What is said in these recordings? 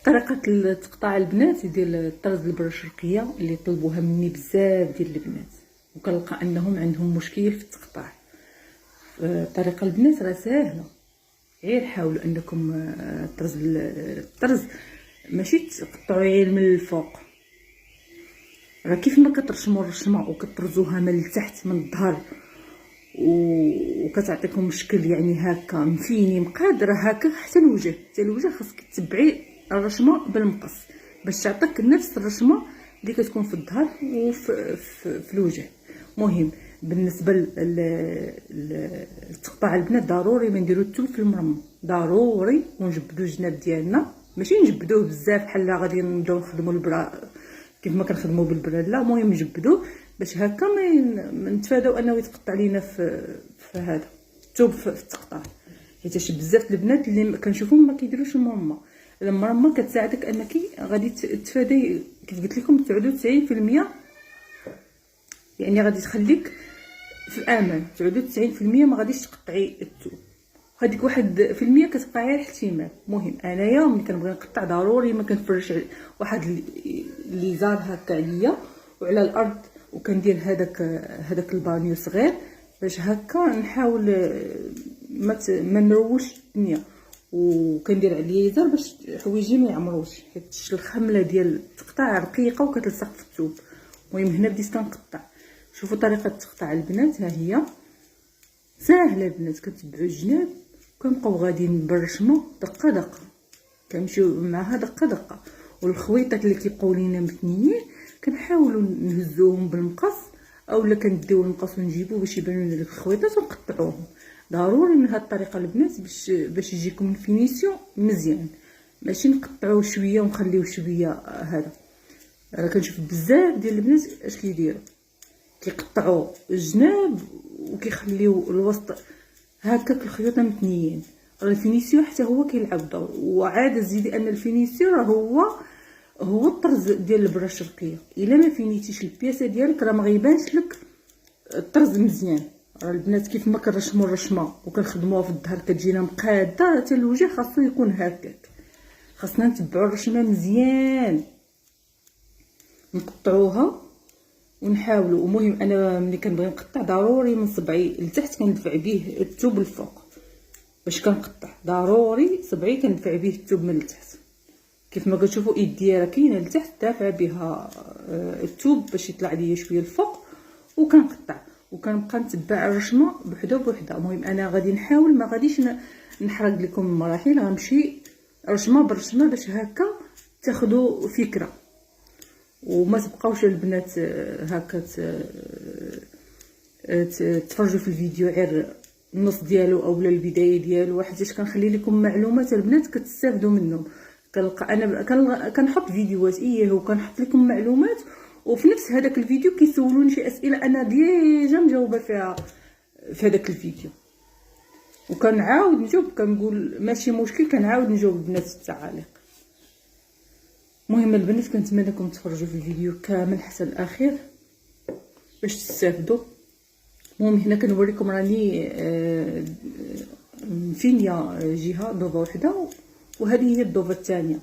طريقه تقطاع البنات ديال الطرز البره الشرقيه اللي طلبوها مني بزاف ديال البنات، وكنلقى انهم عندهم مشكل في التقطاع. الطريقه البنات راه ساهله، غير حاولوا انكم الطرز ماشي تقطعوا غير من الفوق. راه كيف ما كترشموا الرشمه وكترزوها من التحت من الظهر وكتعطيكم شكل يعني هكا مفيني مقاد، راه هكا حتى الوجه خاصك تتبعي الرشمه بالمقص باش تعطيك نفس الرشمه اللي كتكون في الظهر وفي الوجه. مهم بالنسبه لتقطاع البنات ضروري ما نديرو الثوب في المرمى، ضروري ونجبدو الجناب ديالنا، ماشي نجبدوه بزاف بحال غادي نبداو نخدموا البرا كيف ما كنخدموا بالبرا، لا المهم نجبدوه باش هكا ما نتفاداو انه يتقطع لينا في هذا الثوب في التقطاع. حيت بزاف البنات اللي كنشوفهم ما كيديروش المرمى. المرمى كتساعدك انك غادي تتفادي كيف قلت لكم 99%، يعني غادي تخليك في امان. 99% ما غاديش تقطعي الثوب، هذيك 1% كتبقى غير احتمال. المهم انايا ملي كنبغي نقطع ضروري ما كنفرش واحد اللي زار هكا عليا وعلى الارض، وكندير هذاك البانيو صغير باش هكا نحاول ما نروش الدنيا، وكندير عليه يزار باش حوايجي ما يعمروش، حيت الخمله ديال التقطاع رقيقه وكتلصق في الثوب. المهم هنا بديت كنقطع. شوفوا طريقه تقطاع البنات ها هي ساهله البنات، كتبعوا الجناب كنبقاو غاديين بالرشمه دقه دقه، كنمشيو معها دقه دقه، والخويطات اللي كيبقاو لينا متنيين كنحاولوا نهزوهم بالمقص اولا كنديو المقص ونجيبوه باش يبانوا لنا الخويطات ونقطعوهم. ضروري من هذه الطريقه البنات باش يجيكم الفينيسيون مزيان، ماشي نقطعوه شويه ونخليوه شويه. هذا راه كنشوف بزاف ديال البنات اش كيديروا، كيقطعوا الجناب وكيخليو الوسط هكاك الخيوط متنيين. راه الفينيسيون حتى هو كيلعب دور، وعاد زيدي ان الفينيسيون راه هو الطرز ديال البره الشرقيه. الا ما فينيتيش البياسه ديالك راه ما غيبانش لك الطرز مزيان. راه البنات كيف ما كنرشموا الرشمه وكنخدموها في الظهر كتجينا مقاده، حتى الوجه خاصو يكون هكاك. خاصنا نتبعوا الرشمه مزيان نقطعوها ونحاولوا. ومهم انا ملي كنبغي نقطع ضروري من صبعي لتحت كندفع به الثوب الفوق باش كنقطع، ضروري صبعي كندفع به الثوب من التحت. كيف ما كتشوفوا يدي راه كاينه لتحت دافعه بها الثوب باش يطلع ليا شويه الفوق، وكنقطع وكنبقى نتبع الرشمه بوحده بوحده. المهم انا غادي نحاول ما غاديش نحرق لكم المراحل، غنمشي رشمه برشمه باش هكا تاخذوا فكره، وما تبقاوش البنات هكا تفرجوا في الفيديو غير النص ديالو اولا البدايه ديالو، حيت كنخلي لكم معلومات البنات كتستافدوا منهم. كنلقى انا كنحط فيديوهات وكنحط لكم معلومات، وفي نفس هذاك الفيديو كيسولوني شي اسئله انا ديجا مجاوبه فيها في هذاك الفيديو، وكنعاود نجاوب، كنقول ماشي مشكل، كنعاود نجاوب البنات في التعاليق. المهم البنات كنتمنى لكم تفرجوا في الفيديو كامل حتى الاخير باش تستافدوا. المهم هنا كنوريكم راني فينيا جهه دوفه وحده، وهذه هي الدوفه الثانيه.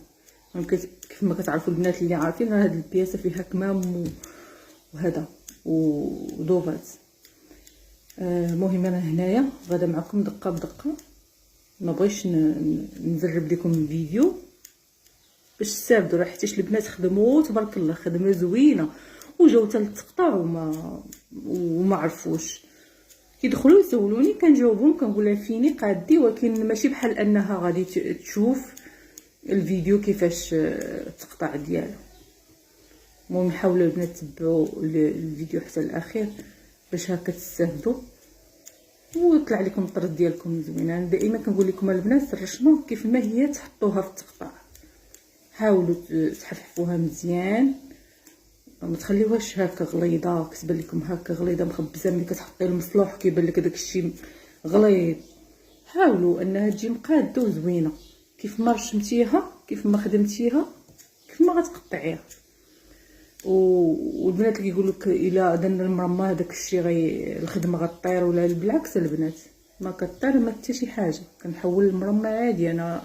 كيف ما كتعرفوا البنات اللي عارفين راه هذه البياسه فيها كمام وهذا ودوفات. المهم انا هنايا غادا معكم دقه بدقه، ما بغيتش نزرب لكم الفيديو باش تستافدوا، راه حيت البنات خدموا تبارك الله خدمه زوينه وجاو حتى للتقطاع وما عرفوش، كيدخلوا يسولوني كنجاوبهم كنقول لها فيني قادي، ولكن ماشي بحال انها غادي تشوف الفيديو كيفاش التقطاع ديالو. المهم حاولوا البنات تتبعوا الفيديو حتى الاخير باش هكا تستافدوا ويطلع لكم الطرز ديالكم زوين. انا دائما كنقول لكم البنات الرشمه كيف ما هي تحطوها في التقطاع، حاولوا تحففوها مزيان، ما تخليوهاش هكا غليظه كتبان لكم هكا غليظه مخبزه. ملي كتحطي المصلوح كيبان لك داك الشيء غليظ. حاولوا انها تجي مقاده وزوينه، كيف ما رشمتيها كيف ما خدمتيها كيف ما غتقطعيها. والبنات اللي كيقولوا لك الا درنا المرمى داك الشيء الخدمه غطير، ولا بالعكس البنات ما كطير ما حتى شي حاجه. كنحول المرمى عادي، انا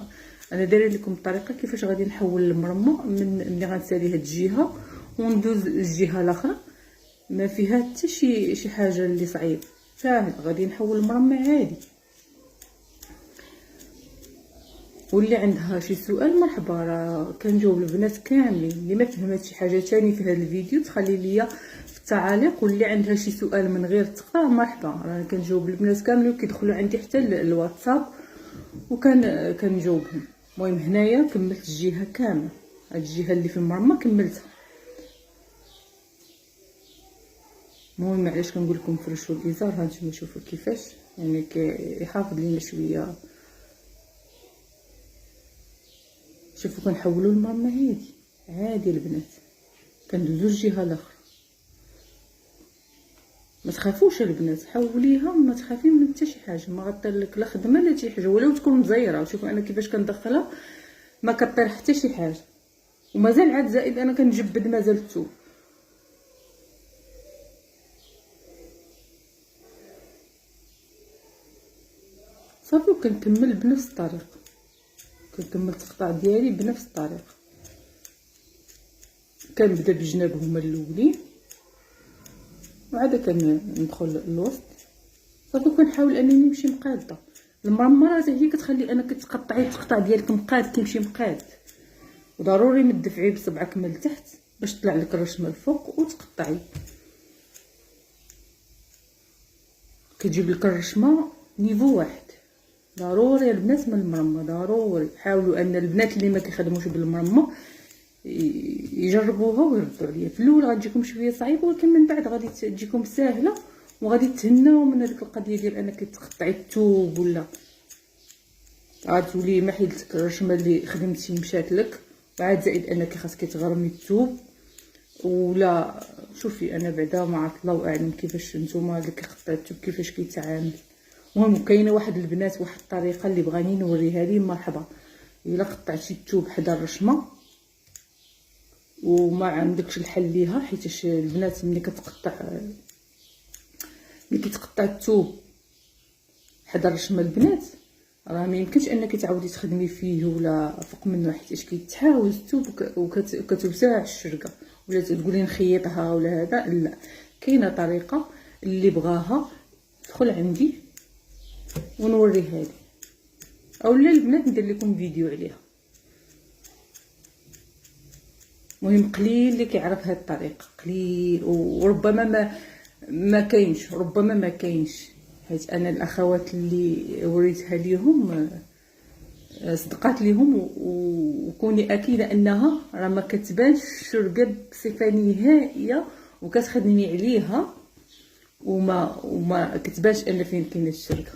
انا دايره لكم الطريقه كيفاش غادي نحول المرمى من ملي غنسالي هاد الجهه وندوز الجهه الاخرى، ما فيها حتى شي حاجه اللي صعيب، ساهل. غادي نحول المرمى عادي. واللي عندها شي سؤال مرحبا، راه كنجاوب البنات كاملين. اللي ما فهمت شي حاجه تاني في هذا الفيديو تخلي ليا في التعاليق، واللي عندها شي سؤال من غير تقرا مرحبا، راه كنجاوب البنات كاملين وكيدخلوا عندي حتى الواتساب كنجاوبهم. المهم هنايا كملت الجهه كامله، هاد الجهه اللي في المرمى كملتها. المهم علاش كنقول لكم فرشوا الازار، ها نتوما شوفوا كيفاش يعني كيحافظ لينا شويه. شوفوا كنحولوا المرمى عادي البنات، كندوزو الجهه الاخرى. ما تخافوش البنات، حوليها ما تخافي من حتى شي حاجه، ما غطير لك لا خدمه لا شي حاجه، ولو تكون مزيره. شوفوا انا كيفاش كندخلها ما كطير حتى شي حاجه. ومازال عاد زائد انا كنجبد مازال الثوب. صافي وكنكمل بنفس الطريقه، كنكمل التقطاع ديالي بنفس الطريقه. كنبدا بجناب هما الاولين وعاد كندخل للوسط. صافي كنحاول انني نمشي مقاده. المرمى راه هي كتخلي انك تقطعي التقطاع ديالك مقاد، كيمشي مقاد. وضروري مدفعيه بصبعك من التحت باش تطلع لك الرشمه الفوق وتقطعي. كتجيب لك الرشمه نيفو واحد. ضروري البنات من المرمى، ضروري حاولوا ان البنات اللي ما كيخدموش بالمرمى يجربوها ويردوا عليا. في الاول غتجيكم شويه صعيبه، ولكن من بعد غادي تجيكم ساهله وغادي تهناو من هذيك القضيه ديال انك تقطعي الثوب، ولا غتولي ما حيدتك الرشمه اللي خدمتي مشات لك. وعاد زائد انك خاصك تغرمي الثوب. ولا شوفي انا بعدا ما عرفت الله اعلم كيفاش نتوما اللي كيقطع الثوب كيفاش كيتعامل. المهم كاينه واحد البنات واحد الطريقه اللي بغاني نوريها لي مرحبا. الا قطعتي الثوب حدا الرشمه وما عندكش الحل ليها، حيتاش البنات ملي كيتقطع الثوب حدا الرشمه البنات راه ما يمكنش انك تعاودي تخدمي فيه ولا فوق منه، حيتاش كيتحاوز الثوب وكتوسع الشرقه، ولا تقولي نخيطها ولا هذا. لا، كاينه طريقه اللي بغاها دخل عندي ونوريها لي، اولا البنات ندير لكم فيديو عليها. المهم قليل اللي كيعرف هاد الطريقه، قليل. وربما ما كاينش، ربما ما كاينش، حيت انا الاخوات اللي وريتها ليهم صدقات ليهم وكوني اكيده انها راه ما كتبانش الشرقه بصفه نهائيه، وكتخدمي عليها وما كتبانش ان فين كاينه الشرقه.